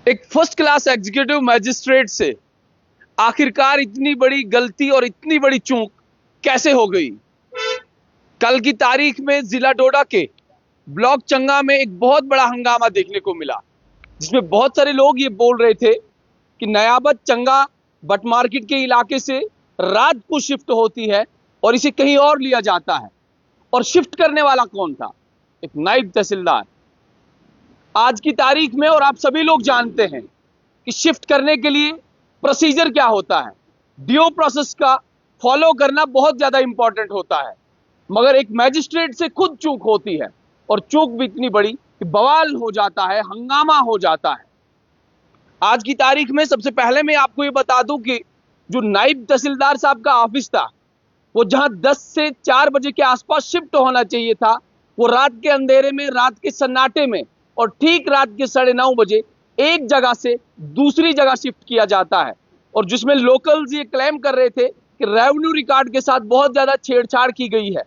एक first class executive magistrate से आखिरकार इतनी बड़ी गलती और इतनी बड़ी चूक कैसे हो गई। कल की तारीख में जिला डोडा के ब्लॉक चंगा में एक बहुत बड़ा हंगामा देखने को मिला, जिसमें बहुत सारे लोग ये बोल रहे थे कि नयाबत चंगा बट मार्केट के इलाके से रात को शिफ्ट होती है और इसे कहीं और लिया जाता है। और शिफ्ट करने वाला कौन था? एक नायब तहसीलदार। आज की तारीख में और आप सभी लोग जानते हैं कि शिफ्ट करने के लिए प्रोसीजर क्या होता है। डीओ प्रोसेस का फॉलो करना बहुत ज्यादा इंपॉर्टेंट होता है, मगर एक मैजिस्ट्रेट से खुद चूक होती है और चूक भी इतनी बड़ी कि बवाल हो जाता है, हंगामा हो जाता है। आज की तारीख में सबसे पहले मैं आपको ये बता दूं कि जो नायब तहसीलदार साहब का ऑफिस था, वो जहां 10 से 4 बजे के आसपास शिफ्ट होना चाहिए था, वो रात के अंधेरे में, रात के सन्नाटे में और ठीक रात के 9:30 बजे एक जगह से दूसरी जगह शिफ्ट किया जाता है। और जिसमें लोकल्स ये क्लेम कर रहे थे कि रेवेन्यू रिकॉर्ड के साथ बहुत ज्यादा छेड़छाड़ की गई है।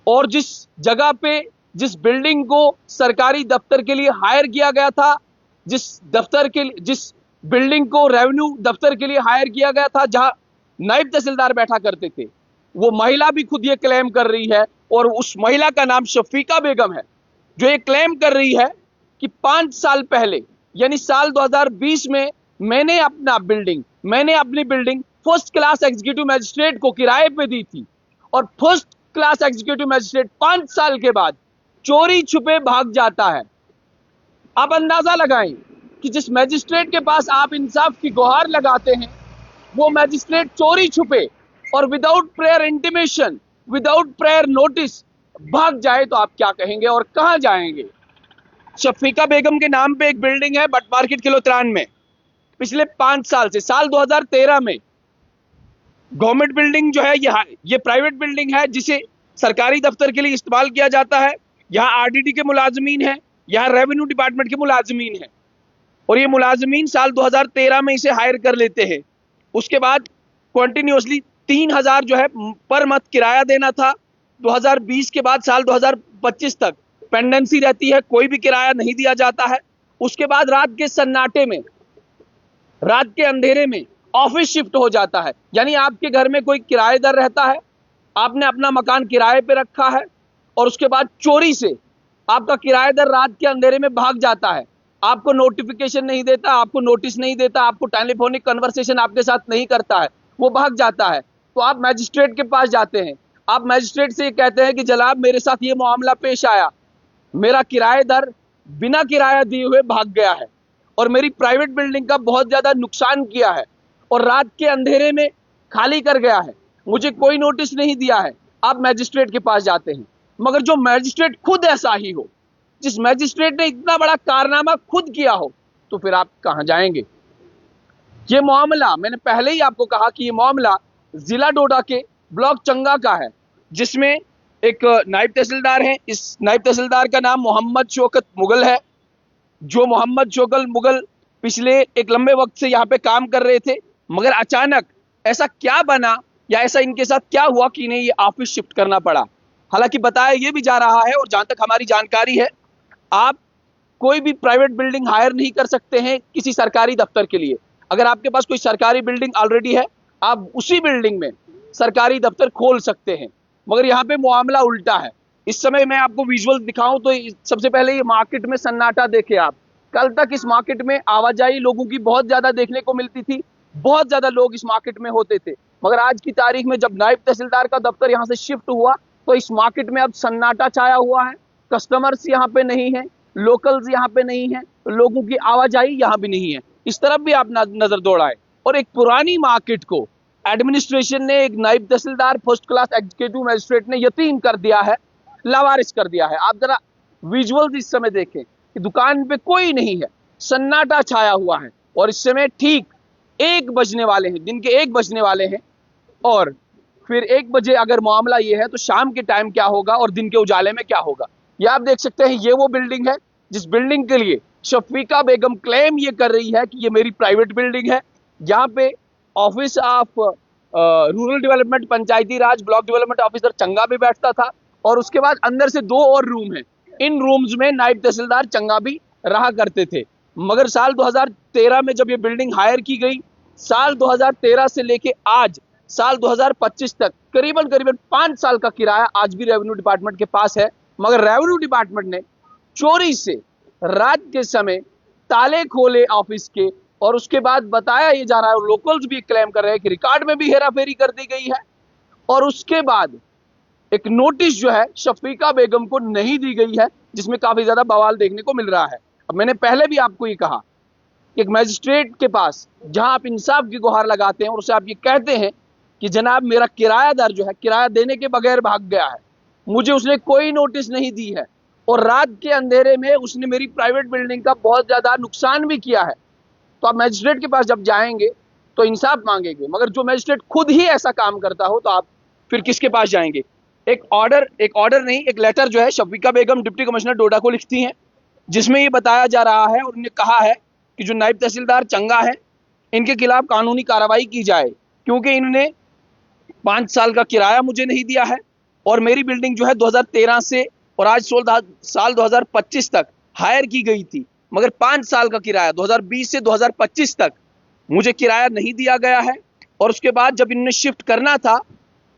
और जिस जगह पे, जिस बिल्डिंग को सरकारी दफ्तर के लिए हायर किया गया था, जिस बिल्डिंग को रेवेन्यू दफ्तर के लिए हायर किया गया था, जहां नायब तहसीलदार बैठा करते थे, वो महिला भी खुद ये क्लेम कर रही है और उस महिला का नाम शफीका बेगम है, जो ये क्लेम कर रही है कि 5 साल पहले यानी साल 2020 में मैंने अपनी building first class executive magistrate को किराए पे दी थी। और फर्स्ट क्लास एग्जीक्यूटिव मैजिस्ट्रेट 5 साल के बाद चोरी छुपे भाग जाता है। आप अंदाजा लगाएं कि जिस मैजिस्ट्रेट के पास आप इंसाफ की गुहार लगाते हैं, वो मैजिस्ट्रेट चोरी छुपे और without prayer intimation, without prayer notice भाग जाए तो आप क्या कहेंगे और कहां जाएंगे? शफीका बेगम के नाम पे एक बिल्डिंग है बट मार्केट किलोत्रान में। पिछले 5 साल से, साल 2013 में गवर्नमेंट बिल्डिंग जो है, ये प्राइवेट बिल्डिंग है जिसे सरकारी दफ्तर के लिए इस्तेमाल किया जाता है। यहाँ आरडीडी के मुलाजमीन हैं, यहाँ रेवेन्यू डिपार्टमेंट के मुलाजमीन हैं और ये मुलाजमीन साल 2013 में इसे हायर कर लेते हैं। उसके बाद कंटिन्यूसली 3000 जो है पर मंथ किराया देना था। 2020 के बाद साल 2025 तक पेंडेंसी रहती है, कोई भी किराया नहीं दिया जाता है। उसके बाद रात के सन्नाटे में, रात के अंधेरे में ऑफिस शिफ्ट हो जाता है। यानी आपके घर में कोई किराएदार रहता है, आपने अपना मकान किराए पे रखा है और उसके बाद चोरी से आपका किराएदार रात के अंधेरे में भाग जाता है। आपको नोटिफिकेशन नहीं देता, आपको नोटिस नहीं देता, आपको टेलीफोनिक कन्वर्सेशन आपके साथ नहीं करता है, वो भाग जाता है। तो आप मैजिस्ट्रेट के पास जाते हैं, आप मैजिस्ट्रेट से ये कहते हैं कि जनाब मेरे साथ ये मामला पेश आया, मेरा किराएदार बिना किराया दिए हुए भाग गया है और मेरी प्राइवेट बिल्डिंग का बहुत ज्यादा नुकसान किया है और रात के अंधेरे में खाली कर गया है, मुझे कोई नोटिस नहीं दिया है। आप मैजिस्ट्रेट के पास जाते हैं, मगर जो मैजिस्ट्रेट खुद ऐसा ही हो, जिस मैजिस्ट्रेट ने इतना बड़ा कारनामा खुद किया हो, तो फिर आप कहां जाएंगे? ये मामला, मैंने पहले ही आपको कहा कि ये मामला जिला डोडा के ब्लॉक चंगा का है, जिसमें एक नायब तहसीलदार है। इस नायब तहसीलदार का नाम मोहम्मद शौकत मुगल है। जो मोहम्मद शौकत मुगल पिछले एक लंबे वक्त से यहाँ पे काम कर रहे थे, मगर अचानक ऐसा क्या बना या ऐसा इनके साथ क्या हुआ कि इन्हें ये ऑफिस शिफ्ट करना पड़ा। हालांकि बताया ये भी जा रहा है और जहां तक हमारी जानकारी है, आप कोई भी प्राइवेट बिल्डिंग हायर नहीं कर सकते हैं किसी सरकारी दफ्तर के लिए। अगर आपके पास कोई सरकारी बिल्डिंग ऑलरेडी है, आप उसी बिल्डिंग में सरकारी दफ्तर खोल सकते हैं, मगर यहाँ पे मामला उल्टा है। इस समय मैं आपको विजुअल दिखाऊं तो सबसे पहले ये मार्केट में सन्नाटा देखे आप। कल तक इस मार्केट में आवाजाही लोगों की बहुत ज्यादा देखने को मिलती थी, बहुत ज्यादा लोग इस मार्केट में होते थे, मगर आज की तारीख में जब नायब तहसीलदार का दफ्तर यहाँ से शिफ्ट हुआ तो इस मार्केट में अब सन्नाटा छाया हुआ है। कस्टमर्स यहाँ पे नहीं है, लोकल्स यहाँ पे नहीं है, लोगों की आवाजाही यहाँ भी नहीं है। इस तरफ भी आप नजर दौड़ाएं। और एक पुरानी मार्केट को एडमिनिस्ट्रेशन ने, एक नायब तहसीलदार फर्स्ट क्लास एग्जीक्यूटिव मैजिस्ट्रेट ने यतीम कर दिया है, लावारिस कर दिया है। आप जरा विजुअल्स इस समय देखें कि दुकान पे कोई नहीं है, सन्नाटा छाया हुआ है और इस समय ठीक 1 बजने वाले हैं, दिन के 1 बजने वाले हैं। और फिर 1 बजे अगर मामला ये है तो शाम के टाइम क्या होगा और दिन के उजाले में क्या होगा? ये आप देख सकते हैं, ये वो बिल्डिंग है जिस बिल्डिंग के लिए शफीका बेगम क्लेम ये कर रही है कि ये मेरी प्राइवेट बिल्डिंग है। यहाँ पे office of rural development, Panchayati Raj block development officer चंगा भी बैठता था और उसके बाद अंदर से 2 और रूम है। इन रूम्स में नायब तहसीलदार चंगा भी रहा करते थे। मगर साल 2013 में जब ये बिल्डिंग हायर की गई, साल 2013 से लेके आज साल 2025 तक करीबन करीबन 5 साल का किराया आज भी रेवेन्यू डिपार्टमेंट के पास है। मगर रेवेन्यू डिपार्टमेंट ने चोरी से रात के समय ताले खोले ऑफिस के, और उसके बाद बताया ये जा रहा है, लोकल्स भी क्लेम कर रहे हैं कि रिकॉर्ड में भी हेराफेरी कर दी गई है। और उसके बाद एक नोटिस जो है शफीका बेगम को नहीं दी गई है, जिसमें काफी ज्यादा बवाल देखने को मिल रहा है। अब मैंने पहले भी आपको ये कहा, एक मैजिस्ट्रेट के पास जहां आप इंसाफ की गुहार लगाते हैं और उसे आप ये कहते हैं कि जनाब मेरा किरायादार जो है किराया देने के बगैर भाग गया है, मुझे उसने कोई नोटिस नहीं दी है और रात के अंधेरे में उसने मेरी प्राइवेट बिल्डिंग का बहुत ज्यादा नुकसान भी किया है, तो आप मैजिस्ट्रेट के पास जब जाएंगे तो इंसाफ मांगेंगे। मगर जो मैजिस्ट्रेट खुद ही ऐसा काम करता हो तो आप फिर किसके पास जाएंगे? एक ऑर्डर नहीं, एक लेटर जो है शफीका बेगम डिप्टी कमिश्नर डोडा को लिखती हैं, जिसमें ये बताया जा रहा है और उन्हें कहा है कि जो नायब तहसीलदार चंगा है इनके खिलाफ कानूनी कार्रवाई की जाए, क्योंकि इन्होंने 5 साल का किराया मुझे नहीं दिया है और मेरी बिल्डिंग जो है 2013 से और आज साल 2025 तक हायर की गई थी, मगर 5 साल का किराया 2020 से 2025 तक मुझे किराया नहीं दिया गया है। और उसके बाद जब इन्होंने शिफ्ट करना था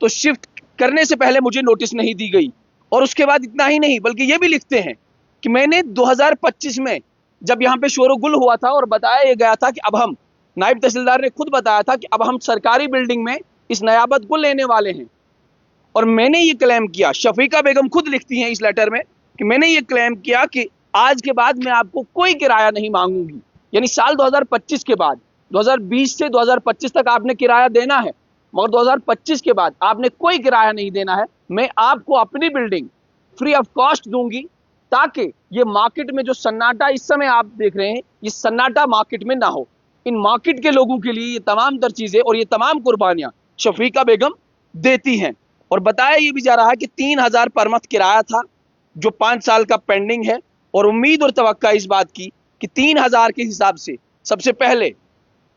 तो शिफ्ट करने से पहले मुझे नोटिस नहीं दी गई। और उसके बाद इतना ही नहीं, बल्कि ये भी लिखते हैं कि मैंने 2025 में जब यहाँ पे शोरगुल हुआ था और बताया गया था कि अब हम, नायब तहसीलदार ने खुद बताया था कि अब हम सरकारी बिल्डिंग में इस नयाबत को लेने वाले हैं, और मैंने ये क्लेम किया, शफीका बेगम खुद लिखती हैं इस लेटर में कि मैंने ये क्लेम किया कि आज के बाद मैं आपको कोई किराया नहीं मांगूंगी। यानी साल 2025 के बाद 2020 से 2025 तक आपने किराया देना है, मगर 2025 के बाद आपने कोई किराया नहीं देना है। मैं आपको अपनी बिल्डिंग फ्री ऑफ कॉस्ट दूंगी, ताकि ये मार्केट में जो सन्नाटा इस समय आप देख रहे हैं, ये सन्नाटा मार्केट में ना हो। इन मार्केट के लोगों के लिए ये तमाम तर चीजें और ये तमाम कुर्बानियां शफीका बेगम देती हैं। और बताया ये भी जा रहा है कि 3000 पर मंथ किराया था जो 5 साल का पेंडिंग है, और उम्मीद और तवक्का इस बात की कि 3000 के हिसाब से सबसे पहले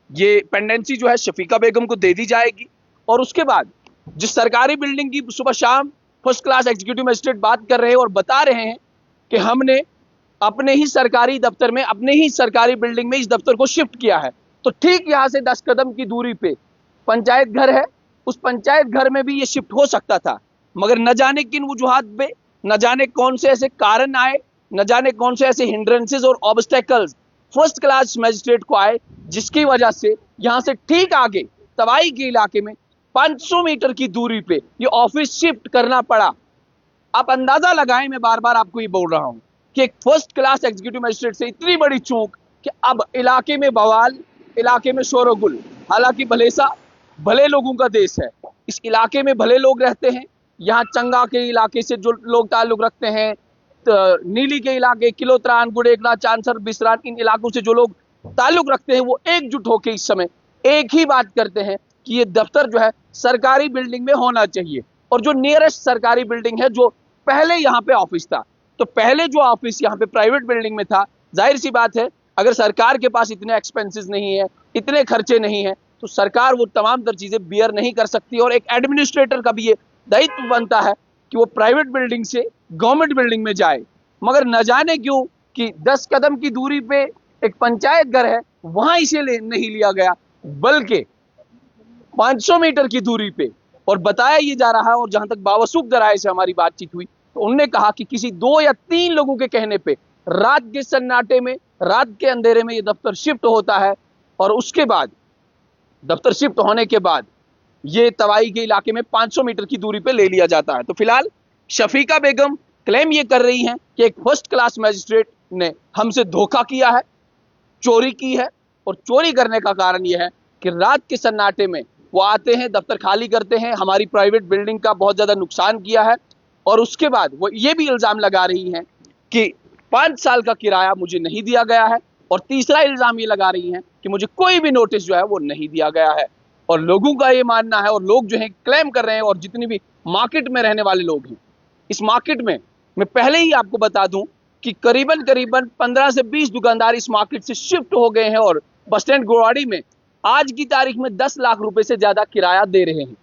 ये पेंडेंसी जो है शफीका बेगम को दे दी जाएगी, और उसके बाद जिस सरकारी बिल्डिंग की सुबह शाम फर्स्ट क्लास एग्जीक्यूटिव मजिस्ट्रेट बात कर रहे हैं और बता रहे हैं कि हमने अपने ही सरकारी दफ्तर में, अपने ही सरकारी बिल्डिंग में इस दफ्तर को शिफ्ट किया है, तो ठीक यहां से 10 कदम की दूरी पे पंचायत घर है, उस पंचायत घर में भी ये शिफ्ट हो सकता था। मगर न जाने किन वजूहात पे, न जाने कौन से ऐसे कारण आए, न जाने कौन से ऐसे हिंड्रेंसेस और ऑब्स्टेकल्स फर्स्ट क्लास मैजिस्ट्रेट को आए, जिसकी वजह से यहां से ठीक आगे तवाई के इलाके में 500 मीटर की दूरी पे ये ऑफिस शिफ्ट करना पड़ा। आप अंदाजा लगाएं, मैं बार बार आपको ये बोल रहा हूं कि एक फर्स्ट क्लास एग्जीक्यूटिव मजिस्ट्रेट से इतनी बड़ी चूक कि अब इलाके में बवाल, इलाके में शोरगुल। हालांकि भले लोगों का देश है, इस इलाके में भले लोग रहते हैं। यहाँ चंगा के इलाके से जो लोग ताल्लुक रखते हैं, नीली के इलाके, किलोत्रान, गुड़ेकला, चांसर, बिसरान, इन इलाकों से जो लोग ताल्लुक रखते हैं वो एकजुट होकर इस समय एक ही बात करते हैं कि ये दफ्तर जो है सरकारी बिल्डिंग में होना चाहिए। और जो नियरेस्ट सरकारी बिल्डिंग है, जो पहले यहाँ पे ऑफिस था, तो पहले जो ऑफिस यहाँ पे प्राइवेट बिल्डिंग में था, जाहिर सी बात है अगर सरकार के पास इतने एक्सपेंसेस नहीं है, इतने खर्चे नहीं है, तो सरकार वो तमाम तर चीजें बियर नहीं कर सकती। और एक एडमिनिस्ट्रेटर का भी ये दायित्व बनता है कि वो प्राइवेट बिल्डिंग से गवर्नमेंट बिल्डिंग में जाए। मगर न जाने क्यों कि 10 कदम की दूरी पे एक पंचायत घर है, वहां इसे नहीं लिया गया, बल्कि 500 मीटर की दूरी पे। और बताया ये जा रहा है, और जहां तक बावसूख जराये से हमारी बातचीत हुई तो उन्होंने कहा कि किसी 2 या 3 लोगों के कहने पे रात के सन्नाटे में, रात के अंधेरे में ये दफ्तर शिफ्ट होता है, और उसके बाद दफ्तर शिफ्ट होने के बाद ये तवाई के इलाके में 500 मीटर की दूरी पे ले लिया जाता है। तो फिलहाल शफीका बेगम क्लेम ये कर रही हैं कि एक फर्स्ट क्लास मैजिस्ट्रेट ने हमसे धोखा किया है, चोरी की है, और चोरी करने का कारण यह है कि रात के सन्नाटे में वो आते हैं, दफ्तर खाली करते हैं, हमारी प्राइवेट बिल्डिंग का बहुत ज्यादा नुकसान किया है, और उसके बाद वो ये भी इल्जाम लगा रही हैं कि 5 साल का किराया मुझे नहीं दिया गया है, और तीसरा इल्जाम ये लगा रही हैं कि मुझे कोई भी नोटिस जो है वो नहीं दिया गया है। और लोगों का ये मानना है, और लोग जो है क्लेम कर रहे हैं, और जितनी भी मार्केट में रहने वाले लोग हैं, इस मार्केट में मैं पहले ही आपको बता दूं कि करीबन 15 से 20 दुकानदार इस मार्केट से शिफ्ट हो गए हैं, और बस स्टैंड गोवाड़ी में आज की तारीख में 10 लाख रुपए से ज्यादा किराया दे रहे हैं।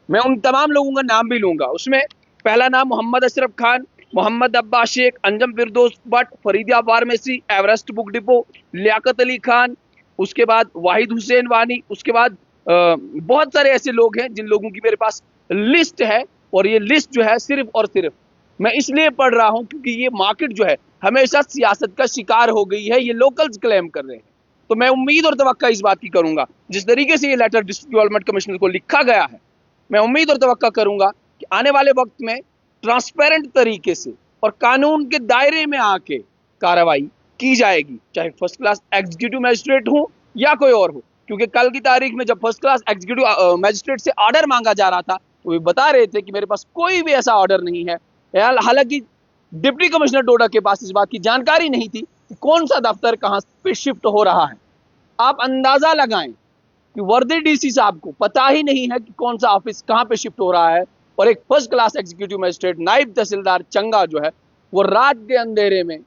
मैं उन तमाम लोगों का नाम भी लूंगा। उसमें पहला नाम Mohammad Ashraf Khan, Mohammad Abbas Sheikh, Anjum Firdaus Bhatt, Faridiya pharmacy, Everest book depot, Liaquat Ali Khan, उसके बाद वाहिद हुसैन वानी, उसके बाद बहुत सारे ऐसे लोग हैं जिन लोगों की मेरे पास लिस्ट है। और ये लिस्ट जो है सिर्फ और सिर्फ मैं इसलिए पढ़ रहा हूं क्योंकि ये मार्केट जो है हमेशा सियासत का शिकार हो गई है। ये लोकल्स क्लेम कर रहे हैं, तो मैं उम्मीद और तवक्का इस बात की करूंगा, जिस तरीके से ये लेटर डिस्ट्रिक्ट डेवलपमेंट कमिश्नर को लिखा गया है, मैं उम्मीद और तवक्का करूंगा कि आने वाले वक्त में ट्रांसपेरेंट तरीके से और कानून के दायरे में आके कार्रवाई की जाएगी, चाहे फर्स्ट क्लास एग्जीक्यूटिव मजिस्ट्रेट हो या कोई और हो। क्योंकि कल की तारीख में जब फर्स्ट क्लास एग्जीक्यूटिव मजिस्ट्रेट से ऑर्डर मांगा जा रहा था, तो वे बता रहे थे कि मेरे पास कोई भी ऐसा ऑर्डर नहीं है। हालांकि डिप्टी कमिश्नर डोडा के पास इस बात की जानकारी नहीं थी कि कौन सा दफ्तर कहां पे शिफ्ट हो रहा है। आप अंदाजा लगाएं कि वर्दी डीसी साहब को पता ही नहीं है कि कौन सा ऑफिस कहां पे शिफ्ट हो रहा है, और एक फर्स्ट क्लास एग्जीक्यूटिव मजिस्ट्रेट नायब तहसीलदार चंगा जो है वो रात के अंधेरे में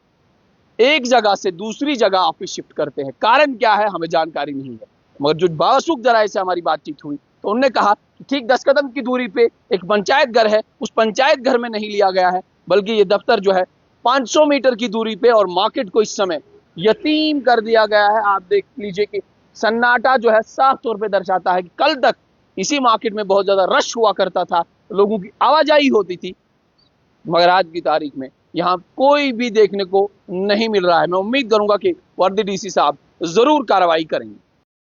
एक जगह से दूसरी जगह ऑफिस शिफ्ट करते हैं। कारण क्या है हमें जानकारी नहीं है, मगर जो बावसूख जराये से हमारी बातचीत हुई तो उन्होंने कहा कि ठीक 10 कदम की दूरी पे एक पंचायत घर है, उस पंचायत घर में नहीं लिया गया है, बल्कि ये दफ्तर जो है 500 मीटर की दूरी पे, और मार्केट को इस समय यतीम कर दिया गया है। आप देख लीजिए कि सन्नाटा जो है साफ तौर पे दर्शाता है कि कल तक इसी मार्केट में बहुत ज्यादा रश हुआ करता था, लोगों की आवाजाही होती थी, मगर आज की तारीख में यहाँ कोई भी देखने को नहीं मिल रहा है। मैं उम्मीद करूंगा कि वर्दी डीसी साहब जरूर कार्रवाई करेंगे।